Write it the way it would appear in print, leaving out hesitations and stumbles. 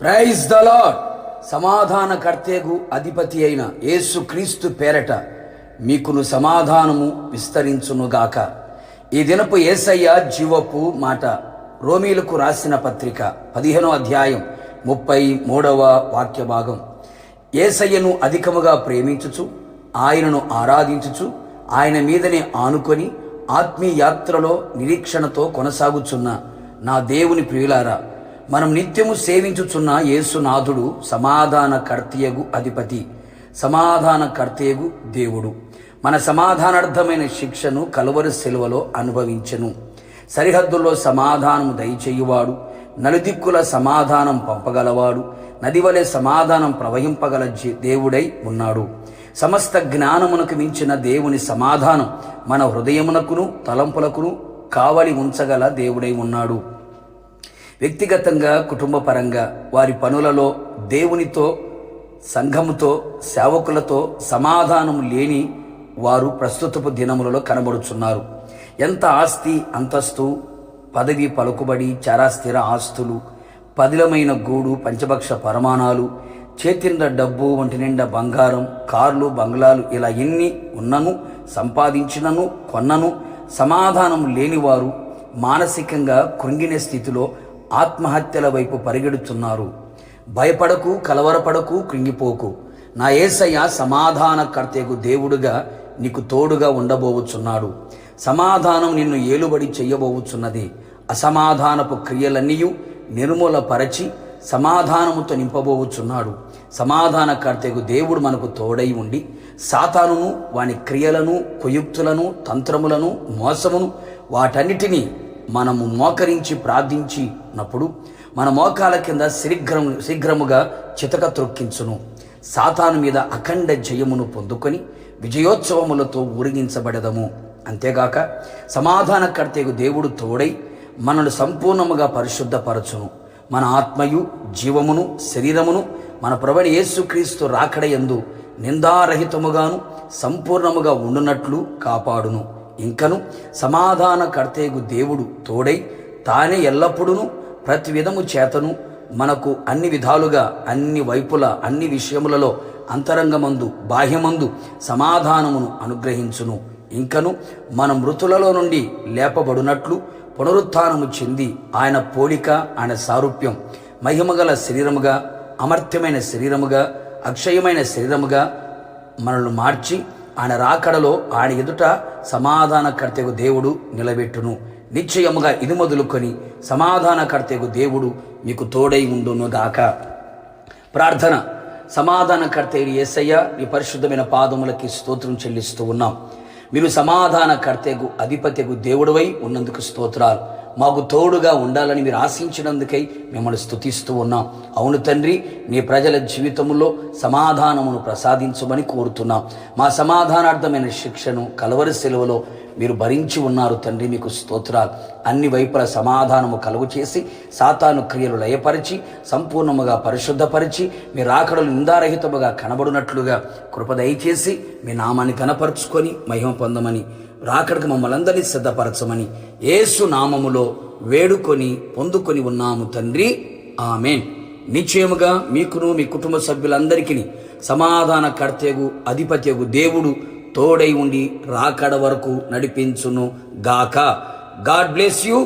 Praise the lord. సమాధానకర్తకు అధిపతి అయిన యేసుక్రీస్తు పేరట మీకును సమాధానము విస్తరించునుగాక. ఈ దినపు యేసయ్య జీవపు మాట. రోమీలకు రాసిన పత్రిక 15వ అధ్యాయం 33వ వాక్య భాగం. యేసయ్యను అధికముగా ప్రేమించుచు ఆయనను ఆరాధించుచు ఆయన మీదనే ఆనుకొని ఆత్మీయాత్రలో నిరీక్షణతో కొనసాగుచున్న నా దేవుని ప్రియులారా, మనం నిత్యము సేవించుచున్న యేసునాథుడు సమాధానకర్తయగు అధిపతి, సమాధానకర్తయగు దేవుడు. మన సమాధానార్థమైన శిక్షను కలువరి శిలువలో అనుభవించెను. సరిహద్దుల్లో సమాధానము దయచేయువాడు, నలుదిక్కుల సమాధానం పంపగలవాడు, నది వలె సమాధానం ప్రవహింపగల దేవుడై ఉన్నాడు. సమస్త జ్ఞానమునకు మించిన దేవుని సమాధానం మన హృదయమునకును తలంపులకును కావలి ఉంచగల దేవుడై ఉన్నాడు. వ్యక్తిగతంగా, కుటుంబపరంగా, వారి పనులలో, దేవునితో, సంఘముతో, సేవకులతో సమాధానం లేని వారు ప్రస్తుతపు దినములలో కనబడుచున్నారు. ఎంత ఆస్తి, అంతస్తు, పదవి, పలుకుబడి, చరాస్థిర ఆస్తులు, పదిలమైన గూడు, పంచభక్ష పరమాణాలు, చేతిండా డబ్బు, ఒంటి నిండా బంగారం, కార్లు, బంగ్లాలు, ఇలా ఎన్ని ఉన్నను, సంపాదించినను, కొన్నను సమాధానం లేనివారు మానసికంగా కృంగిన స్థితిలో ఆత్మహత్యల వైపు పరిగెడుతున్నారు. భయపడకు, కలవరపడకు, కృంగిపోకు. నా యేసయ్య సమాధానకర్తకు దేవుడుగా నీకు తోడుగా ఉండబోవుచున్నాడు. సమాధానం నిన్ను ఏలుబడి చెయ్యబోవుచున్నది. అసమాధానపు క్రియలన్నీయు నిర్మూలపరచి సమాధానముతో నింపబోవుచున్నాడు. సమాధానకర్తకు దేవుడు మనకు తోడై ఉండి సాతానును, వాని క్రియలను, కుయుక్తులను, తంత్రములను, మోసమును, వాటన్నిటినీ మనము మోకరించి ప్రార్థించినప్పుడు మన మోకాల కింద శీఘ్రముగా చితక త్రొక్కించును. సాతాను మీద అఖండ జయమును పొందుకొని విజయోత్సవములతో ఊరిగించబడదము. అంతేగాక సమాధానకర్తకు దేవుడు తోడై మనను సంపూర్ణముగా పరిశుద్ధపరచును. మన ఆత్మయు, జీవమును, శరీరమును మన ప్రభువైన యేసుక్రీస్తు రాకడయందు నిందారహితముగాను సంపూర్ణముగా ఉండునట్లు కాపాడును. ఇంకను సమాధానకర్తకు దేవుడు తోడై తానే ఎల్లప్పుడూ ప్రతి విధము చేతను మనకు అన్ని విధాలుగా, అన్ని వైపుల, అన్ని విషయములలో, అంతరంగమందు, బాహ్యమందు సమాధానమును అనుగ్రహించును. ఇంకను మనం మృతులలో నుండి లేపబడినట్లు పునరుత్థానము చెంది ఆయన పోలిక, ఆయన సారూప్యం, మహిమగల శరీరముగా, అమర్త్యమైన శరీరముగా, అక్షయమైన శరీరముగా మనల్ని మార్చి ఆయన రాకడలో ఆయన ఎదుట సమాధానకర్తకు దేవుడు నిలబెట్టును. నిశ్చయముగా ఇది మొదలుకొని సమాధానకర్తకు దేవుడు మీకు తోడై ఉండునుగాక. ప్రార్థన. సమాధానకర్త యేసయ్య, నీ పరిశుద్ధమైన పాదములకి స్తోత్రం చెల్లిస్తూ ఉన్నాం. మీరు సమాధానకర్తకు అధిపతికు దేవుడివై ఉన్నందుకు స్తోత్రాలు. మాకు తోడుగా ఉండాలని మీరు ఆశించినందుకై మిమ్మల్ని స్తుతిస్తూ ఉన్నాం. అవును తండ్రి, నీ ప్రజల జీవితంలో సమాధానమును ప్రసాదించమని కోరుతున్నాం. మా సమాధానార్థమైన శిక్షను కలువరి శిలువలో మీరు భరించి ఉన్నారు తండ్రి, మీకు స్తోత్రాలు. అన్ని వైపుల సమాధానము కలుగు చేసి సాతాను క్రియలు లయపరిచి సంపూర్ణముగా పరిశుద్ధపరిచి మీ రాకడలు నిందారహితముగా కనబడినట్లుగా కృప దయచేసి మీ నామాన్ని కనపరుచుకొని మహిమ పొందమని, రాకడకు మమ్మల్ని అందరినీ సిద్ధపరచమని యేసు నామములో వేడుకొని పొందుకొని ఉన్నాము తండ్రి, ఆమేన్. నిశ్చయముగా మీకును మీ కుటుంబ సభ్యులందరికీ సమాధానకర్తకు అధిపతియగు దేవుడు తోడై ఉండి రాకడ వరకు నడిపించును గాక. God bless you.